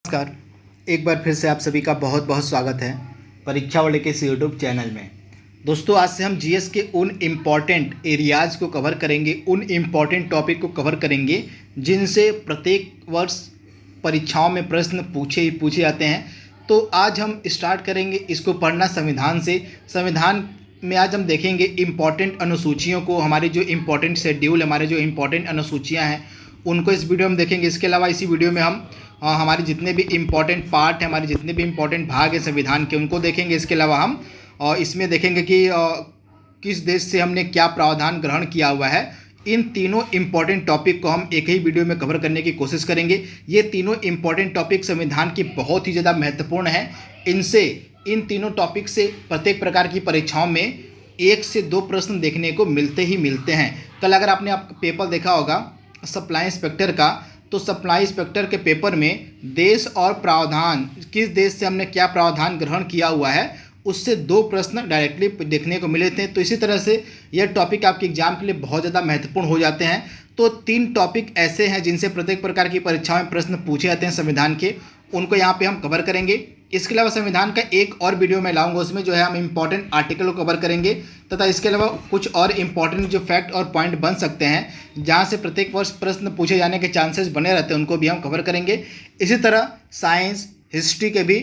नमस्कार। एक बार फिर से आप सभी का बहुत बहुत स्वागत है परीक्षा वाले के इस यूट्यूब चैनल में। दोस्तों, आज से हम जीएस के उन इम्पॉर्टेंट एरियाज़ को कवर करेंगे, उन इम्पॉर्टेंट टॉपिक को कवर करेंगे जिनसे प्रत्येक वर्ष परीक्षाओं में प्रश्न पूछे जाते हैं। तो आज हम स्टार्ट करेंगे इसको पढ़ना संविधान से। संविधान में आज हम देखेंगे इम्पॉर्टेंट अनुसूचियों को, हमारे जो इम्पॉर्टेंट शेड्यूल, हमारे जो इम्पॉर्टेंट अनुसूचियाँ हैं उनको इस वीडियो में देखेंगे। इसके अलावा इसी वीडियो में हम हमारे जितने भी इम्पॉर्टेंट पार्ट हैं, हमारे जितने भी इम्पॉर्टेंट भाग हैं संविधान के, उनको देखेंगे। इसके अलावा हम इसमें देखेंगे कि किस देश से हमने क्या प्रावधान ग्रहण किया हुआ है। इन तीनों इम्पॉर्टेंट टॉपिक को हम एक ही वीडियो में कवर करने की कोशिश करेंगे। ये तीनों इम्पॉर्टेंट टॉपिक संविधान की बहुत ही ज़्यादा महत्वपूर्ण है। इन तीनों टॉपिक से प्रत्येक प्रकार की परीक्षाओं में 1 से 2 प्रश्न देखने को मिलते हैं। कल अगर आपने पेपर देखा होगा सप्लाई इंस्पेक्टर का, तो सप्लाई इंस्पेक्टर के पेपर में देश और प्रावधान, किस देश से हमने क्या प्रावधान ग्रहण किया हुआ है, उससे 2 प्रश्न डायरेक्टली देखने को मिले थे। तो इसी तरह से यह टॉपिक आपके एग्जाम के लिए बहुत ज़्यादा महत्वपूर्ण हो जाते हैं। तो 3 टॉपिक ऐसे हैं जिनसे प्रत्येक प्रकार की परीक्षाओं में प्रश्न पूछे जाते हैं संविधान के, उनको यहाँ पे हम कवर करेंगे। इसके अलावा संविधान का एक और वीडियो मैं लाऊंगा, उसमें जो है हम इम्पॉर्टेंट आर्टिकल को कवर करेंगे तथा इसके अलावा कुछ और इम्पॉर्टेंट जो फैक्ट और पॉइंट बन सकते हैं जहाँ से प्रत्येक वर्ष प्रश्न पूछे जाने के चांसेस बने रहते हैं, उनको भी हम कवर करेंगे। इसी तरह साइंस, हिस्ट्री के भी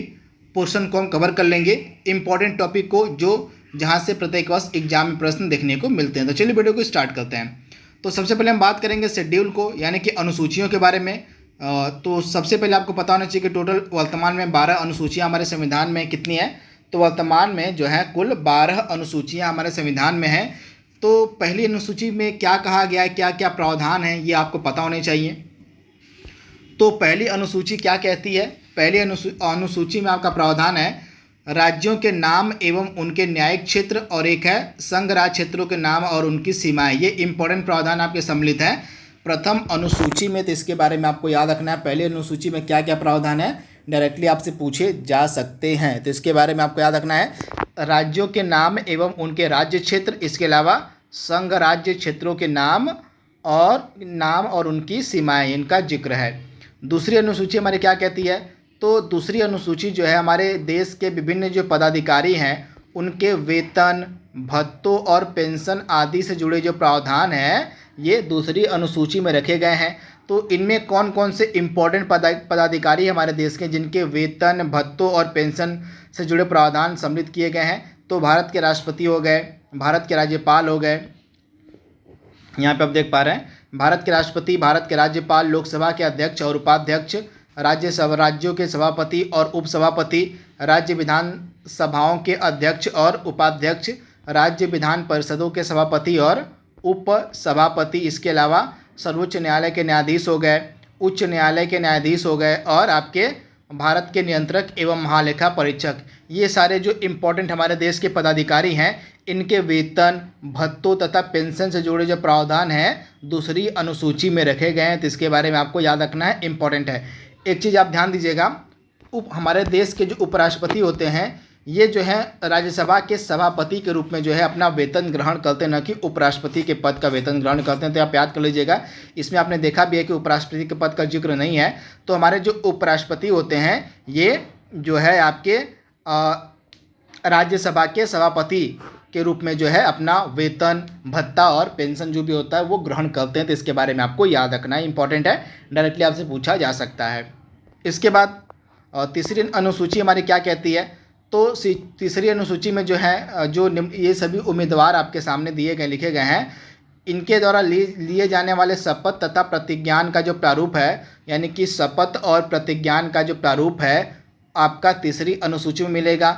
पोर्शन को हम कवर कर लेंगे, इंपॉर्टेंट टॉपिक को जो जहाँ से प्रत्येक वर्ष एग्जाम में प्रश्न देखने को मिलते हैं। तो चलिए वीडियो को स्टार्ट करते हैं। तो सबसे पहले हम बात करेंगे शेड्यूल को, यानी कि अनुसूचियों के बारे में। तो सबसे पहले आपको पता होना चाहिए कि टोटल वर्तमान में 12 अनुसूचियाँ हमारे संविधान में कितनी है। तो वर्तमान में जो है कुल 12 अनुसूचियाँ हमारे संविधान में हैं। तो पहली अनुसूची में क्या कहा गया है, क्या क्या प्रावधान है, ये आपको पता होने चाहिए। तो पहली अनुसूची क्या कहती है? पहली अनुसूची में आपका प्रावधान है राज्यों के नाम एवं उनके न्यायिक क्षेत्र, और एक है संघ राज्य क्षेत्रों के नाम और उनकी सीमाएं। ये इंपॉर्टेंट प्रावधान आपके सम्मिलित हैं प्रथम अनुसूची में। तो इसके बारे में आपको याद रखना है, पहली अनुसूची में क्या क्या प्रावधान है, डायरेक्टली आपसे पूछे जा सकते हैं। तो इसके बारे में आपको याद रखना है राज्यों के नाम एवं उनके राज्य क्षेत्र, इसके अलावा संघ राज्य क्षेत्रों के नाम और उनकी सीमाएं, इनका जिक्र है। दूसरी अनुसूची हमारी क्या कहती है? तो दूसरी अनुसूची जो है हमारे देश के विभिन्न जो पदाधिकारी हैं उनके वेतन, भत्तों और पेंशन आदि से जुड़े जो प्रावधान हैं ये दूसरी अनुसूची में रखे गए हैं। तो इनमें कौन कौन से इम्पोर्टेंट पदाधिकारी हमारे देश के जिनके वेतन, भत्तों और पेंशन से जुड़े प्रावधान सम्मिलित किए गए हैं? तो भारत के राष्ट्रपति हो गए, भारत के राज्यपाल हो गए, यहाँ पे आप देख पा रहे हैं भारत के राष्ट्रपति, भारत के राज्यपाल, लोकसभा के अध्यक्ष और उपाध्यक्ष, राज्यों के सभापति और उपसभापति, राज्य विधानसभाओं के अध्यक्ष और उपाध्यक्ष, राज्य विधान परिषदों के सभापति और उपसभापति, इसके अलावा सर्वोच्च न्यायालय के न्यायाधीश हो गए, उच्च न्यायालय के न्यायाधीश हो गए, और आपके भारत के नियंत्रक एवं महालेखा परीक्षक। ये सारे जो इम्पोर्टेंट हमारे देश के पदाधिकारी हैं इनके वेतन, भत्तों तथा पेंशन से जुड़े जो प्रावधान हैं दूसरी अनुसूची में रखे गए हैं। तो इसके बारे में आपको याद रखना है, इम्पोर्टेंट है। एक चीज़ आप ध्यान दीजिएगा, हमारे देश के जो उपराष्ट्रपति होते हैं ये जो है राज्यसभा के सभापति के रूप में जो है अपना वेतन ग्रहण करते हैं, न कि उपराष्ट्रपति के पद का वेतन ग्रहण करते हैं। तो आप याद कर लीजिएगा, इसमें आपने देखा भी है कि उपराष्ट्रपति के पद का जिक्र नहीं है। तो हमारे जो उपराष्ट्रपति होते हैं ये जो है आपके राज्यसभा के सभापति के रूप में जो है अपना वेतन, भत्ता और पेंशन जो भी होता है वो ग्रहण करते हैं। तो इसके बारे में आपको याद रखना है, इंपॉर्टेंट है, डायरेक्टली आपसे पूछा जा सकता है। इसके बाद तीसरी अनुसूची हमारी क्या कहती है? तो तीसरी अनुसूची में जो है ये सभी उम्मीदवार आपके सामने दिए गए, लिखे गए हैं, इनके द्वारा लिए जाने वाले शपथ तथा प्रतिज्ञान का जो प्रारूप है, यानी कि शपथ और प्रतिज्ञान का जो प्रारूप है आपका तीसरी अनुसूची में मिलेगा।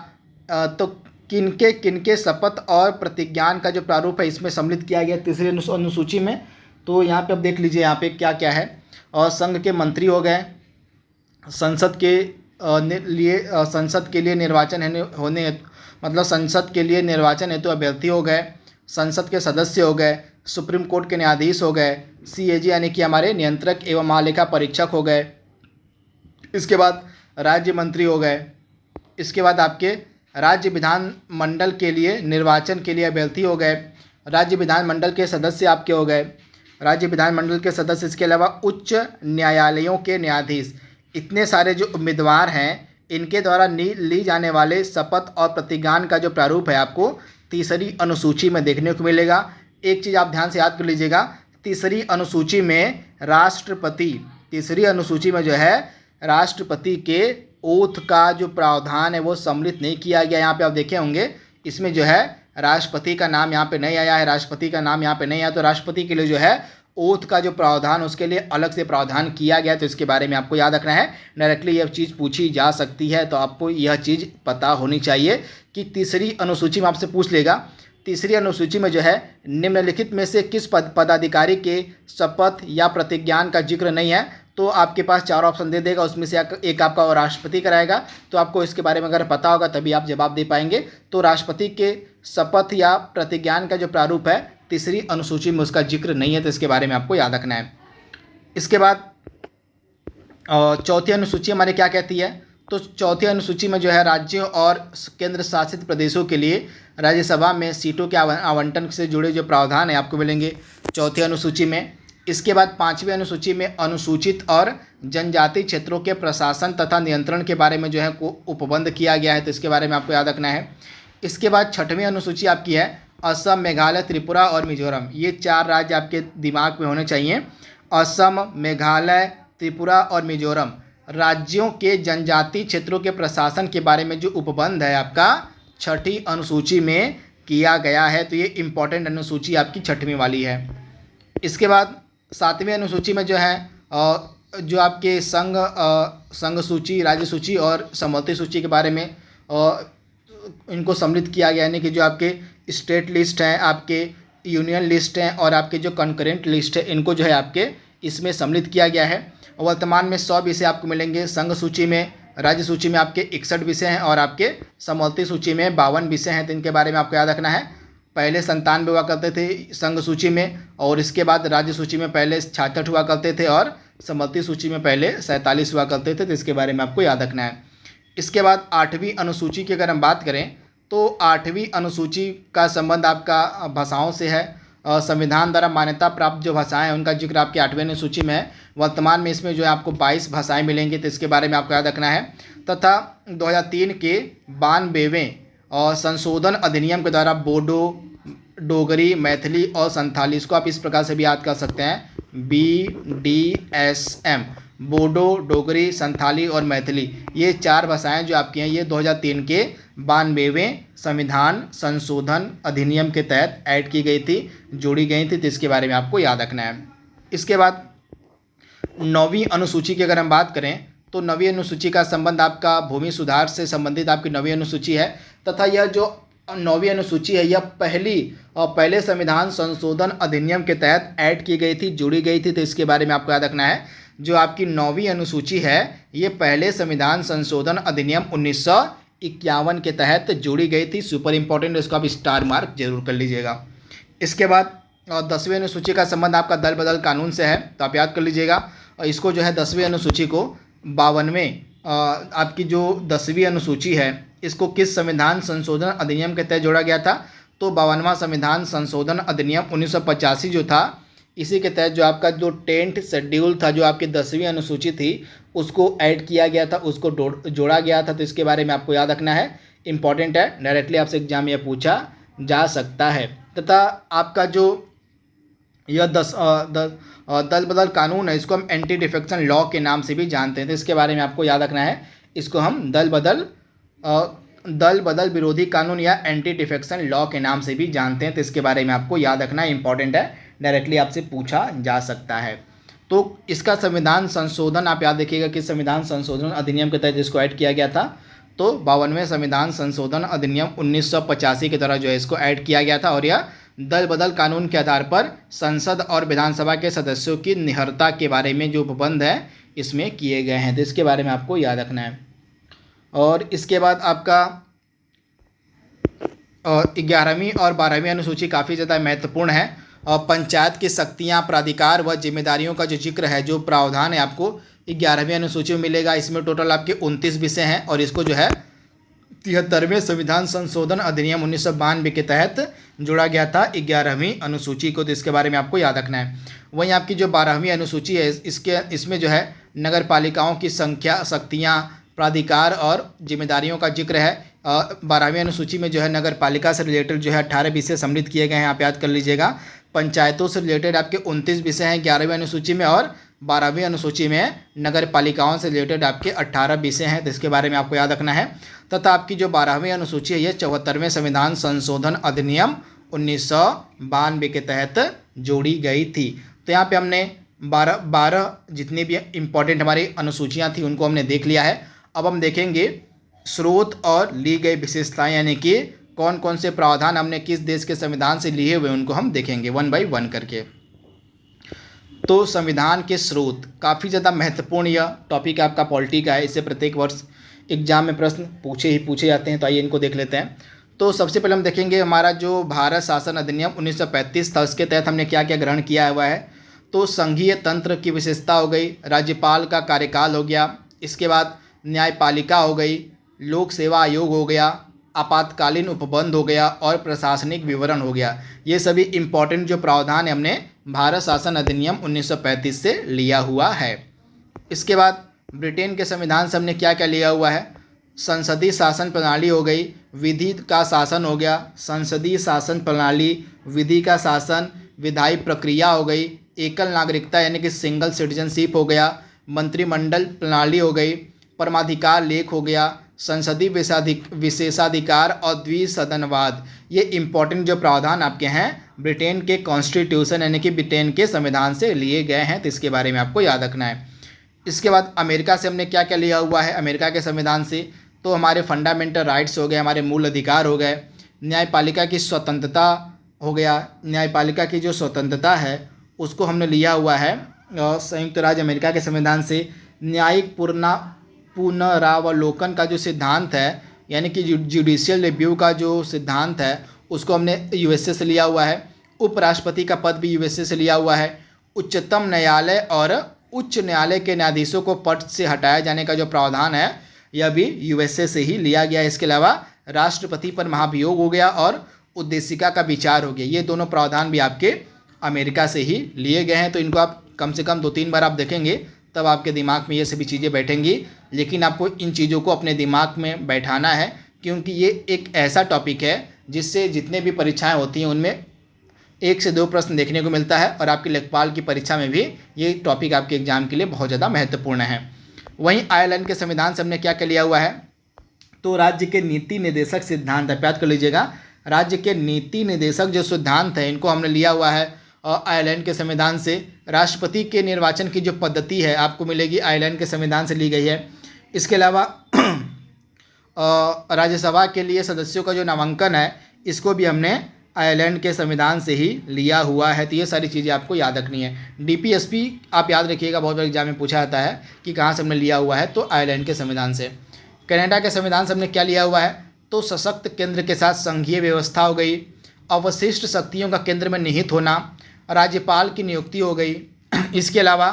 तो किनके शपथ और प्रतिज्ञान का जो प्रारूप है इसमें सम्मिलित किया गया तीसरी अनुसूची में। तो यहाँ पे आप देख लीजिए यहाँ पे क्या क्या है। और संघ के मंत्री हो गए, संसद के लिए निर्वाचन संसद के लिए निर्वाचन हेतु अभ्यर्थी हो गए, संसद के सदस्य हो गए, सुप्रीम कोर्ट के न्यायाधीश हो गए, सीएजी यानी कि हमारे नियंत्रक एवं महालेखा परीक्षक हो गए। इसके बाद राज्य मंत्री हो गए। इसके बाद आपके राज्य विधान मंडल के लिए निर्वाचन के लिए अभ्यर्थी हो गए, राज्य विधान मंडल के सदस्य आपके हो गए, राज्य विधानमंडल के सदस्य। इसके अलावा उच्च न्यायालयों के न्यायाधीश, इतने सारे जो उम्मीदवार हैं इनके द्वारा ली जाने वाले शपथ और प्रतिज्ञान का जो प्रारूप है आपको तीसरी अनुसूची में देखने को मिलेगा। एक चीज़ आप ध्यान से याद कर लीजिएगा, तीसरी अनुसूची में राष्ट्रपति, तीसरी अनुसूची में जो है राष्ट्रपति के ओथ का जो प्रावधान है वो सम्मिलित नहीं किया गया। यहाँ पे आप देखे होंगे इसमें जो है राष्ट्रपति का नाम यहाँ पे नहीं आया है, राष्ट्रपति का नाम यहाँ पे नहीं आया, तो राष्ट्रपति के लिए जो है ओथ का जो प्रावधान उसके लिए अलग से प्रावधान किया गया, तो इसके बारे में आपको याद रखना है। डायरेक्टली यह चीज़ पूछी जा सकती है, तो आपको यह चीज़ पता होनी चाहिए कि तीसरी अनुसूची में आपसे पूछ लेगा, तीसरी अनुसूची में जो है निम्नलिखित में से किस पदाधिकारी के शपथ या प्रतिज्ञान का जिक्र नहीं है, तो आपके पास 4 ऑप्शन दे देगा, उसमें से एक आपका और राष्ट्रपति कराएगा। तो आपको इसके बारे में अगर पता होगा तभी आप जवाब दे पाएंगे। तो राष्ट्रपति के शपथ या प्रतिज्ञान का जो प्रारूप है तीसरी अनुसूची में उसका जिक्र नहीं है, तो इसके बारे में आपको याद रखना है। इसके बाद चौथी अनुसूची हमारे क्या कहती है, तो चौथी अनुसूची में जो है राज्यों और केंद्र शासित प्रदेशों के लिए राज्यसभा में सीटों के आवंटन से जुड़े जो प्रावधान है आपको मिलेंगे चौथी अनुसूची में। इसके बाद पांचवी अनुसूची में अनुसूचित और जनजाति क्षेत्रों के प्रशासन तथा नियंत्रण के बारे में जो है उपबंध किया गया है, तो इसके बारे में आपको याद रखना है। इसके बाद छठवीं अनुसूची आपकी है असम, मेघालय, त्रिपुरा और मिजोरम। ये 4 राज्य आपके दिमाग में होने चाहिए। असम, मेघालय, त्रिपुरा और मिजोरम राज्यों के जनजाति क्षेत्रों के प्रशासन के बारे में जो उपबंध है आपका छठी अनुसूची में किया गया है, तो ये इम्पॉर्टेंट अनुसूची आपकी छठवीं वाली है। इसके बाद सातवीं अनुसूची में जो है जो आपके संघ सूची, राज्य सूची और समवर्ती सूची के बारे में इनको सम्मिलित किया गया, यानी कि जो आपके स्टेट लिस्ट हैं, आपके यूनियन लिस्ट हैं और आपके जो कंकरेंट लिस्ट है, इनको जो है आपके इसमें सम्मिलित किया गया है। वर्तमान में 100 विषय आपको मिलेंगे। संघ सूची में, राज्य सूची में आपके 61 विषय हैं और आपके समवर्ती सूची में 52 विषय हैं, तो इनके बारे में आपको याद रखना है। पहले 97 हुआ करते थे संघ सूची में, और इसके बाद राज्य सूची में पहले 66 हुआ करते थे और समवर्ती सूची में पहले 47 हुआ करते थे, तो इसके बारे में आपको याद रखना है। इसके बाद 8वीं अनुसूची की अगर हम बात करें तो 8वीं अनुसूची का संबंध आपका भाषाओं से है। संविधान द्वारा मान्यता प्राप्त जो भाषाएं हैं उनका जिक्र आपकी 8वीं अनुसूची में है। वर्तमान में इसमें जो है आपको 22 भाषाएं मिलेंगी, तो इसके बारे में आपको याद रखना है। तथा 2003 के 92वें और संशोधन अधिनियम के द्वारा बोडो, डोगरी, मैथिली और संथाली, इसको आप इस प्रकार से भी याद कर सकते हैं, BDSM, बोडो, डोगरी, संथाली और मैथिली, ये 4 भाषाएं जो आपकी हैं ये 2003 के 92वें संविधान संशोधन अधिनियम के तहत ऐड की गई थी, जोड़ी गई थी, तो इसके बारे में आपको याद रखना है। इसके बाद 9वीं अनुसूची की अगर हम बात करें तो 9वीं अनुसूची का संबंध आपका भूमि सुधार से संबंधित आपकी 9वीं अनुसूची है, तथा यह जो 9वीं अनुसूची है यह पहले संविधान संशोधन अधिनियम के तहत ऐड की गई थी, जोड़ी गई थी, तो इसके बारे में आपको याद रखना है। जो आपकी 9वीं अनुसूची है ये पहले संविधान संशोधन अधिनियम 1951 के तहत जोड़ी गई थी। सुपर इंपॉर्टेंट, इसको आप स्टार मार्क जरूर कर लीजिएगा। इसके बाद 10वीं अनुसूची का संबंध आपका दल बदल कानून से है, तो आप याद कर लीजिएगा। और इसको जो है 10वीं अनुसूची को 52वें आपकी जो 10वीं अनुसूची है इसको किस संविधान संशोधन अधिनियम के तहत जोड़ा गया था, तो 52वां संविधान संशोधन अधिनियम 1985 जो था, इसी के तहत जो आपका जो 10th शेड्यूल था जो आपकी 10वीं अनुसूची थी उसको ऐड किया गया था, उसको जोड़ा गया था, तो इसके बारे में आपको याद रखना है। इंपॉर्टेंट है, डायरेक्टली आपसे एग्जाम में पूछा जा सकता है। तथा आपका जो यह दल बदल कानून है इसको हम एंटी डिफेक्शन लॉ के नाम से भी जानते हैं, तो इसके बारे में आपको याद रखना है। इसको हम दल बदल विरोधी कानून या एंटी डिफेक्शन लॉ के नाम से भी जानते हैं, तो इसके बारे में आपको याद रखना इंपॉर्टेंट है, डायरेक्टली आपसे पूछा जा सकता है। तो इसका संविधान संशोधन आप याद रखिएगा कि संविधान संशोधन अधिनियम के तहत इसको ऐड किया गया था, तो 52वें संविधान संशोधन अधिनियम 1985 के द्वारा जो है इसको ऐड किया गया था। और यह दल बदल कानून के आधार पर संसद और विधानसभा के सदस्यों की निहरता के बारे में जो उपबंध है इसमें किए गए हैं, तो इसके बारे में आपको याद रखना है। और इसके बाद आपका 11वीं और 12वीं अनुसूची काफ़ी ज़्यादा महत्वपूर्ण है। और पंचायत की शक्तियाँ, प्राधिकार व जिम्मेदारियों का जो जिक्र है, जो प्रावधान है आपको 11वीं अनुसूची में मिलेगा। इसमें टोटल आपके 29 विषय हैं और इसको जो है 73वें संविधान संशोधन अधिनियम 1992 के तहत जोड़ा गया था 11वीं अनुसूची को, तो इसके बारे में आपको याद रखना है। वहीं आपकी जो 12वीं अनुसूची है इसमें जो है नगर पालिकाओं की संख्या, शक्तियाँ, प्राधिकार और जिम्मेदारियों का जिक्र है। 12वीं अनुसूची में जो है नगर पालिका से रिलेटेड जो है 18 विषय सम्मिलित किए गए हैं, आप याद कर लीजिएगा। पंचायतों से रिलेटेड आपके 29 विषय हैं 11वीं अनुसूची में, और 12वीं अनुसूची में नगर पालिकाओं से रिलेटेड आपके 18 विषय हैं, तो इसके बारे में आपको याद रखना है। तथा आपकी जो 12वीं अनुसूची है ये 74वें संविधान संशोधन अधिनियम 1992 के तहत जोड़ी गई थी। तो यहाँ पे हमने 12 जितनी भी इम्पोर्टेंट हमारी अनुसूचियाँ थी उनको हमने देख लिया है। अब हम देखेंगे स्रोत और ली गई विशेषताएं, यानी कि कौन कौन से प्रावधान हमने किस देश के संविधान से लिए हुए उनको हम देखेंगे 1 बाय 1 करके। तो संविधान के स्रोत काफ़ी ज़्यादा महत्वपूर्ण यह टॉपिक आपका पॉलिटी का है, इससे प्रत्येक वर्ष एग्जाम में प्रश्न पूछे जाते हैं, तो आइए इनको देख लेते हैं। तो सबसे पहले हम देखेंगे हमारा जो भारत शासन अधिनियम 1935 था, उसके तहत हमने क्या क्या ग्रहण किया हुआ है। तो संघीय तंत्र की विशेषता हो गई, राज्यपाल का कार्यकाल हो गया, इसके बाद न्यायपालिका हो गई, लोक सेवा आयोग हो गया, आपातकालीन उपबंध हो गया और प्रशासनिक विवरण हो गया। ये सभी इम्पोर्टेंट जो प्रावधान है हमने भारत शासन अधिनियम 1935 से लिया हुआ है। इसके बाद ब्रिटेन के संविधान से हमने क्या क्या लिया हुआ है। संसदीय शासन प्रणाली हो गई, विधि का शासन हो गया, संसदीय शासन प्रणाली, विधि का शासन, विधायी प्रक्रिया हो गई, एकल नागरिकता यानी कि सिंगल सिटीजनशिप हो गया, मंत्रिमंडल प्रणाली हो गई, परमाधिकार लेख हो गया, संसदीय विशेषाधिकार और द्विसदनवाद। ये इम्पोर्टेंट जो प्रावधान आपके हैं ब्रिटेन के कॉन्स्टिट्यूशन यानी कि ब्रिटेन के संविधान से लिए गए हैं, तो इसके बारे में आपको याद रखना है। इसके बाद अमेरिका से हमने क्या क्या लिया हुआ है। अमेरिका के संविधान से तो हमारे फंडामेंटल राइट्स हो गए, हमारे मूल अधिकार हो गए, न्यायपालिका की स्वतंत्रता हो गया, न्यायपालिका की जो स्वतंत्रता है उसको हमने लिया हुआ है संयुक्त राज्य अमेरिका के संविधान से। न्यायिक पुनरावलोकन का जो सिद्धांत है यानी कि जुडिशियल रिव्यू का जो सिद्धांत है उसको हमने यूएसए से लिया हुआ है। उपराष्ट्रपति का पद भी यूएसए से लिया हुआ है। उच्चतम न्यायालय और उच्च न्यायालय के न्यायाधीशों को पद से हटाया जाने का जो प्रावधान है यह भी यूएसए से ही लिया गया है। इसके अलावा राष्ट्रपति पर महाभियोग हो गया और उद्देशिका का विचार हो गया, ये दोनों प्रावधान भी आपके अमेरिका से ही लिए गए हैं। तो इनको आप कम से कम 2-3 बार आप देखेंगे तब आपके दिमाग में ये सभी चीज़ें बैठेंगी, लेकिन आपको इन चीज़ों को अपने दिमाग में बैठाना है क्योंकि ये एक ऐसा टॉपिक है जिससे जितने भी परीक्षाएं होती हैं उनमें 1 से 2 प्रश्न देखने को मिलता है और आपकी लेखपाल की परीक्षा में भी ये टॉपिक आपके एग्जाम के लिए बहुत ज़्यादा महत्वपूर्ण है। वहीं आयरलैंड के संविधान से हमने क्या क्या लिया हुआ है। तो राज्य के नीति निर्देशक सिद्धांत है, याद कर लीजिएगा, राज्य के नीति निर्देशक जो सिद्धांत है इनको हमने लिया हुआ है और आयरलैंड के संविधान से। राष्ट्रपति के निर्वाचन की जो पद्धति है आपको मिलेगी आयरलैंड के संविधान से ली गई है। इसके अलावा राज्यसभा के लिए सदस्यों का जो नामांकन है इसको भी हमने आयरलैंड के संविधान से ही लिया हुआ है। तो ये सारी चीज़ें आपको याद रखनी है। डीपीएसपी आप याद रखिएगा, बहुत बार एग्जाम में पूछा जाता है कि कहाँ से हमने लिया हुआ है, तो आयरलैंड के संविधान से। कनाडा के संविधान से हमने क्या लिया हुआ है, तो सशक्त केंद्र के साथ संघीय व्यवस्था हो गई, अवशिष्ट शक्तियों का केंद्र में निहित होना, राज्यपाल की नियुक्ति हो गई। इसके अलावा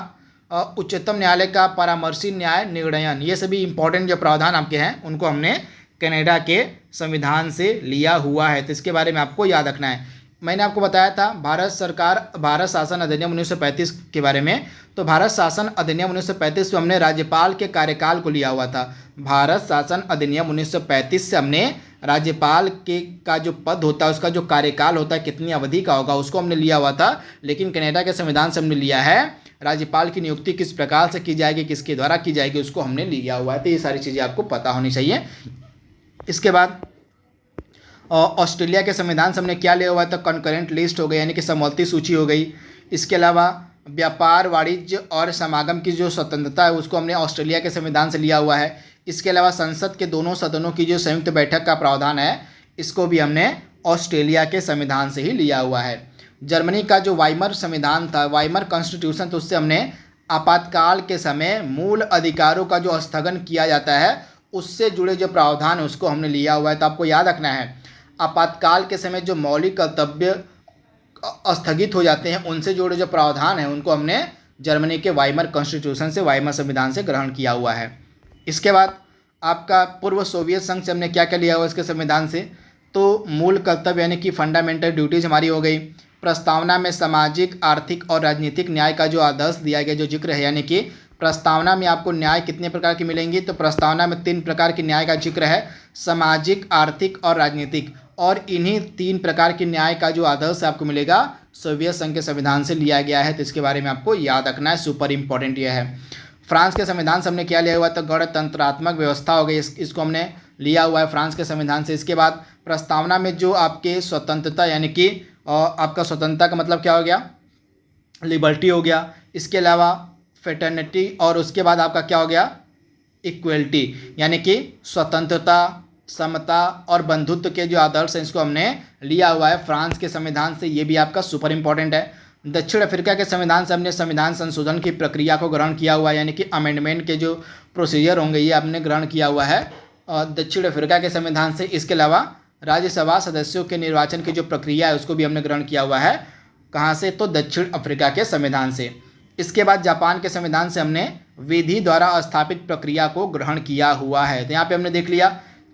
उच्चतम न्यायालय का परामर्शी न्याय निर्णयन, ये सभी इंपॉर्टेंट जो प्रावधान आपके हैं उनको हमने कनाडा के संविधान से लिया हुआ है। तो इसके बारे में आपको याद रखना है। मैंने आपको बताया था भारत शासन अधिनियम 1935 के बारे में। तो भारत शासन अधिनियम 1935 में हमने राज्यपाल के कार्यकाल को लिया हुआ था। भारत शासन अधिनियम 1935 से हमने राज्यपाल के का जो पद होता है उसका जो कार्यकाल होता है कितनी अवधि का होगा उसको हमने लिया हुआ था। लेकिन कनाडा के संविधान से हमने लिया है राज्यपाल की नियुक्ति किस प्रकार से की जाएगी, किसके द्वारा की जाएगी, उसको हमने लिया हुआ है। तो ये सारी चीज़ें आपको पता होनी चाहिए। इसके बाद ऑस्ट्रेलिया के संविधान से हमने क्या लिया हुआ है, तो कंकरेंट लिस्ट हो गई यानी कि समवर्ती सूची हो गई। इसके अलावा व्यापार, वाणिज्य और समागम की जो स्वतंत्रता है उसको हमने ऑस्ट्रेलिया के संविधान से लिया हुआ है। इसके अलावा संसद के दोनों सदनों की जो संयुक्त बैठक का प्रावधान है इसको भी हमने ऑस्ट्रेलिया के संविधान से ही लिया हुआ है। जर्मनी का जो वाइमर संविधान था, वाइमर कॉन्स्टिट्यूशन, तो उससे हमने आपातकाल के समय मूल अधिकारों का जो स्थगन किया जाता है उससे जुड़े जो प्रावधान है उसको हमने लिया हुआ है। तो आपको याद रखना है आपातकाल के समय जो मौलिक कर्तव्य स्थगित हो जाते हैं उनसे जुड़े जो प्रावधान हैं उनको हमने जर्मनी के वाइमर कॉन्स्टिट्यूशन से, वाइमर संविधान से ग्रहण किया हुआ है। इसके बाद आपका पूर्व सोवियत संघ से हमने क्या क्या लिया हुआ इसके संविधान से, तो मूल कर्तव्य यानी कि फंडामेंटल ड्यूटीज हमारी हो गई। प्रस्तावना में सामाजिक, आर्थिक और राजनीतिक न्याय का जो आदर्श दिया गया जो जिक्र है यानी कि प्रस्तावना में आपको न्याय कितने प्रकार की मिलेंगी, तो प्रस्तावना में 3 प्रकार की न्याय का जिक्र है, सामाजिक, आर्थिक और राजनीतिक। और इन्हीं 3 प्रकार के न्याय का जो आदर्श आपको मिलेगा सोवियत संघ के संविधान से लिया गया है, तो इसके बारे में आपको याद रखना है, सुपर इंपॉर्टेंट यह है। फ्रांस के संविधान से हमने क्या लिया हुआ, तो गणतंत्रात्मक व्यवस्था हो गई, इसको हमने लिया हुआ है फ्रांस के संविधान से। इसके बाद प्रस्तावना में जो आपके स्वतंत्रता यानी कि आपका स्वतंत्रता का मतलब क्या हो गया, लिबर्टी हो गया। इसके अलावा फ्रेटर्निटी, और उसके बाद आपका क्या हो गया, इक्वलिटी, यानी कि स्वतंत्रता, समता और बंधुत्व के जो आदर्श हैं इसको हमने लिया हुआ है फ्रांस के संविधान से। ये भी आपका सुपर इंपॉर्टेंट है। दक्षिण अफ्रीका के संविधान से हमने संविधान संशोधन की प्रक्रिया को ग्रहण किया हुआ है, यानी कि अमेंडमेंट के जो प्रोसीजर होंगे ये हमने ग्रहण किया हुआ है दक्षिण अफ्रीका के संविधान से। इसके अलावा राज्यसभा सदस्यों के निर्वाचन की जो प्रक्रिया है उसको भी हमने ग्रहण किया हुआ है, कहाँ से, तो दक्षिण अफ्रीका के संविधान से। इसके बाद जापान के संविधान से हमने विधि द्वारा स्थापित प्रक्रिया को ग्रहण किया हुआ है। तो यहाँ पे हमने देख लिया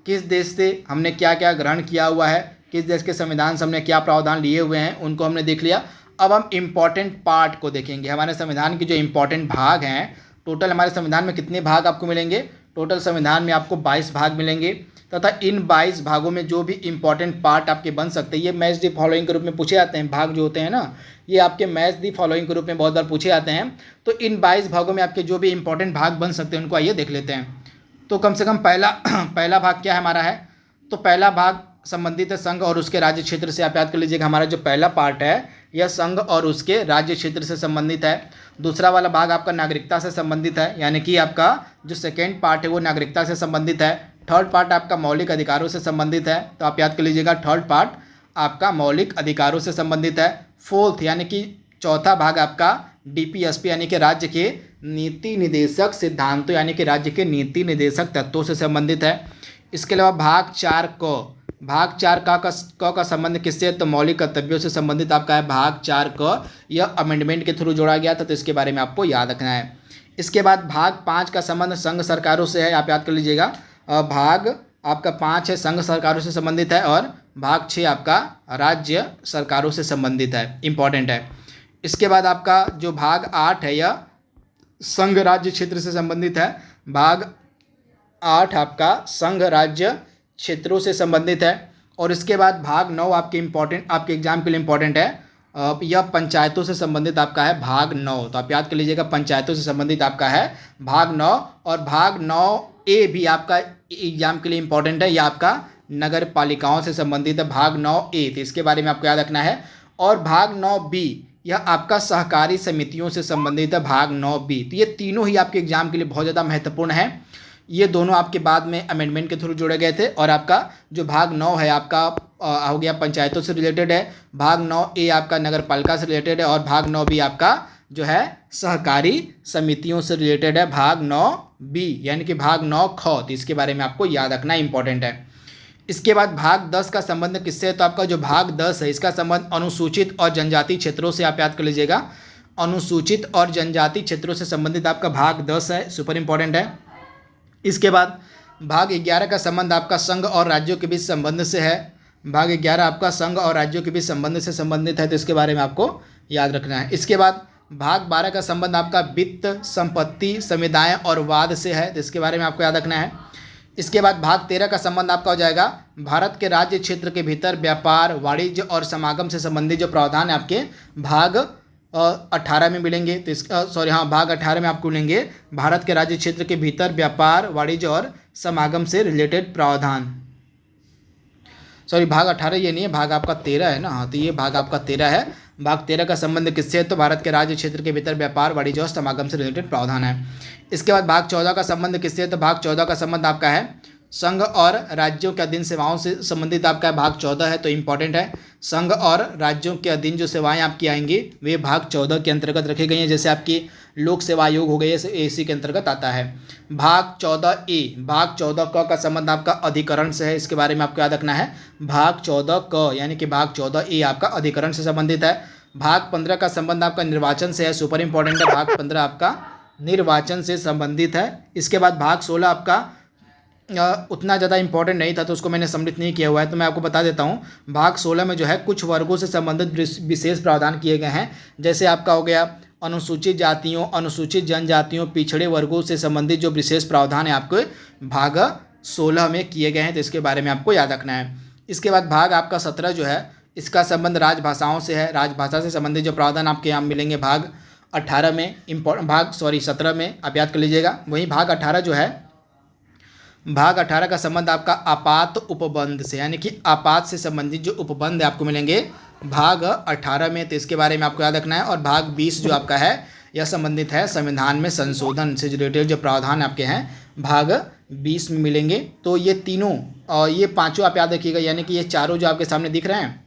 किस देश से हमने क्या क्या ग्रहण किया हुआ है, किस देश के संविधान से हमने क्या प्रावधान लिए हुए हैं, उनको हमने देख लिया। अब हम इम्पॉर्टेंट पार्ट को देखेंगे, हमारे संविधान के जो इम्पॉर्टेंट भाग हैं। टोटल हमारे संविधान में कितने भाग आपको मिलेंगे, टोटल संविधान में आपको 22 भाग मिलेंगे, तथा इन 22 भागों में जो भी इम्पॉर्टेंट पार्ट आपके बन सकते हैं, ये मैच दी फॉलोइंग के रूप में पूछे जाते हैं। भाग जो होते हैं ना, ये आपके मैच दी फॉलोइंग के रूप में बहुत बार पूछे जाते हैं। तो इन 22 भागों में आपके जो भी इंपॉर्टेंट भाग बन सकते हैं उनको आइए देख लेते हैं। तो कम से कम पहला भाग क्या है हमारा है, तो पहला भाग संबंधित है संघ और उसके राज्य क्षेत्र से। आप याद कर लीजिएगा, हमारा जो पहला पार्ट है यह संघ और उसके राज्य क्षेत्र से संबंधित है। दूसरा वाला भाग आपका नागरिकता से संबंधित है, यानी कि आपका जो सेकेंड पार्ट है वो नागरिकता से संबंधित है। थर्ड पार्ट आपका मौलिक अधिकारों से संबंधित है, तो आप याद कर लीजिएगा थर्ड पार्ट आपका मौलिक अधिकारों से संबंधित है। फोर्थ यानी कि चौथा भाग आपका डीपीएसपी यानी कि राज्य के नीति निदेशक सिद्धांतों यानी कि राज्य के नीति निदेशक तत्वों से संबंधित है। इसके अलावा भाग 4 का संबंध किससे, तो मौलिक कर्तव्यों से संबंधित आपका है भाग 4 क। यह अमेंडमेंट के थ्रू जोड़ा गया था, तो इसके बारे में आपको याद रखना है। इसके बाद भाग 5 का संबंध संघ सरकारों से है, आप याद कर लीजिएगा। भाग आपका 5 है संघ सरकारों से संबंधित है, और भाग 6 आपका राज्य सरकारों से संबंधित है, इंपॉर्टेंट है। इसके बाद आपका जो भाग 8 है यह संघ राज्य क्षेत्र से संबंधित है। भाग 8 आपका संघ राज्य क्षेत्रों से संबंधित है। और इसके बाद भाग 9 आपके एग्जाम के लिए इंपॉर्टेंट है, यह पंचायतों से संबंधित आपका है भाग 9। तो आप याद कर लीजिएगा पंचायतों से संबंधित आपका है भाग 9। और भाग 9A भी आपका एग्जाम के लिए इंपॉर्टेंट है, यह आपका नगर पालिकाओं से संबंधित है भाग 9A, तो इसके बारे में आपको याद रखना है। और भाग 9B यह आपका सहकारी समितियों से संबंधित है भाग 9B। तो ये तीनों ही आपके एग्जाम के लिए बहुत ज़्यादा महत्वपूर्ण है। ये दोनों आपके बाद में अमेंडमेंट के थ्रू जोड़े गए थे। और आपका जो भाग 9 है आपका हो गया पंचायतों से रिलेटेड है, भाग 9A आपका नगर पालिका से रिलेटेड है, और भाग 9B आपका जो है सहकारी समितियों से रिलेटेड है भाग 9B यानी कि भाग 9 ख। तो इसके बारे में आपको याद रखना इंपॉर्टेंट है। इसके बाद भाग 10 का संबंध किससे है, तो आपका जो भाग 10 है इसका संबंध अनुसूचित और जनजाति क्षेत्रों से, आप याद कर लीजिएगा। अनुसूचित और जनजाति क्षेत्रों से संबंधित आपका भाग 10 है, सुपर इंपॉर्टेंट है। इसके बाद भाग 11 का संबंध आपका संघ और राज्यों के बीच संबंध से है। भाग 11 आपका संघ और राज्यों के बीच संबंध से संबंधित है, तो इसके बारे में आपको याद रखना है। इसके बाद भाग 12 का संबंध आपका वित्त, संपत्ति, समुदाय और वाद से है, तो इसके बारे में आपको याद रखना है। इसके बाद भाग 13 का संबंध आपका हो जाएगा भारत के राज्य क्षेत्र के भीतर व्यापार, वाणिज्य और समागम से संबंधित जो प्रावधान है आपके भाग 18 में मिलेंगे। तो भाग 18 में आपको मिलेंगे भारत के राज्य क्षेत्र के भीतर व्यापार, वाणिज्य और समागम से रिलेटेड प्रावधान। भाग 18 ये नहीं है, भाग आपका 13 है ना। हाँ, तो ये भाग आपका 13 है। भाग 13 का संबंध किससे है, तो भारत के राज्य क्षेत्र के भीतर व्यापार, वाणिज्य और समागम से रिलेटेड प्रावधान है। इसके बाद भाग 14 का संबंध किससे है, तो भाग 14 का संबंध आपका है संघ और राज्यों के अधीन सेवाओं से संबंधित आपका भाग 14 है, तो इंपॉर्टेंट है। संघ और राज्यों के अधीन जो सेवाएं आपकी आएंगी वे भाग 14 के अंतर्गत रखी गई हैं, जैसे आपकी लोक सेवा आयोग हो गई है, इसी के अंतर्गत आता है। भाग 14A, भाग 14 का संबंध आपका अधिकरण से है, इसके बारे में आपको याद रखना है। भाग 14 यानी कि भाग 14A आपका अधिकरण से संबंधित है। भाग 15 का संबंध आपका निर्वाचन से है, सुपर इंपॉर्टेंट है। भाग 15 आपका निर्वाचन से संबंधित है। इसके बाद भाग 16 आपका उतना ज़्यादा इंपॉर्टेंट नहीं था, तो उसको मैंने सम्मिलित नहीं किया हुआ है, तो मैं आपको बता देता हूँ। भाग 16 में जो है कुछ वर्गों से संबंधित विशेष प्रावधान किए गए हैं, जैसे आपका हो गया अनुसूचित जातियों, अनुसूचित जनजातियों, पिछड़े वर्गों से संबंधित जो विशेष प्रावधान है आपको भाग 16 में किए गए हैं, तो इसके बारे में आपको याद रखना है। इसके बाद भाग आपका 17 जो है इसका संबंध राजभाषाओं से है। राजभाषा से संबंधित जो प्रावधान आपके यहाँ मिलेंगे भाग 18 में, 17 में आप याद कर लीजिएगा। वहीं भाग 18 जो है, भाग 18 का संबंध आपका आपात उपबंध से, यानी कि आपात से संबंधित जो उपबंध आपको मिलेंगे भाग 18 में, तो इसके बारे में आपको याद रखना है। और भाग 20 जो आपका है यह संबंधित है संविधान में संशोधन से रिलेटेड जो प्रावधान आपके हैं भाग 20 में मिलेंगे। तो ये तीनों और ये पांचों आप याद रखिएगा, यानी कि ये चारों जो आपके सामने दिख रहे हैं।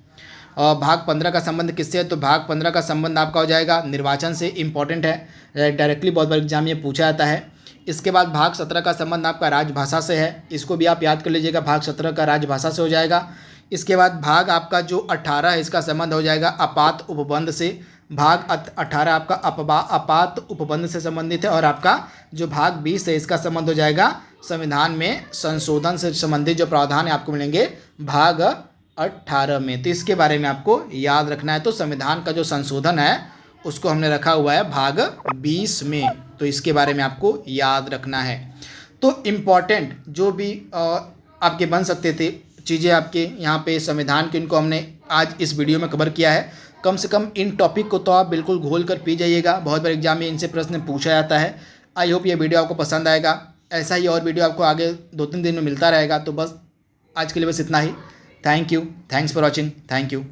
और भाग 15 का संबंध किससे है, तो भाग 15 का संबंध आपका हो जाएगा निर्वाचन से। इंपॉर्टेंट है, डायरेक्टली बहुत बार एग्जाम में पूछा जाता है। इसके बाद भाग 17 का संबंध आपका राजभाषा से है, इसको भी आप याद कर लीजिएगा, भाग 17 का राजभाषा से हो जाएगा। इसके बाद भाग आपका जो 18 है इसका संबंध हो जाएगा आपात उपबंध से। भाग 18 आपका आपात उपबंध से संबंधित है। और आपका जो भाग 20 है इसका संबंध हो जाएगा संविधान में संशोधन से संबंधित जो प्रावधान है आपको मिलेंगे भाग 18 में, तो इसके बारे में आपको याद रखना है। तो संविधान का जो संशोधन है उसको हमने रखा हुआ है भाग 20 में, तो इसके बारे में आपको याद रखना है। तो इम्पॉर्टेंट जो भी आपके बन सकते थे चीज़ें आपके यहाँ पे संविधान के, इनको हमने आज इस वीडियो में कवर किया है। कम से कम इन टॉपिक को तो आप बिल्कुल घोल कर पी जाइएगा, बहुत बार एग्जाम में इनसे प्रश्न पूछा जाता है। आई होप ये वीडियो आपको पसंद आएगा। ऐसा ही और वीडियो आपको आगे 2-3 दिन में मिलता रहेगा। तो बस आज के लिए बस इतना ही। Thank you, thanks for watching, thank you.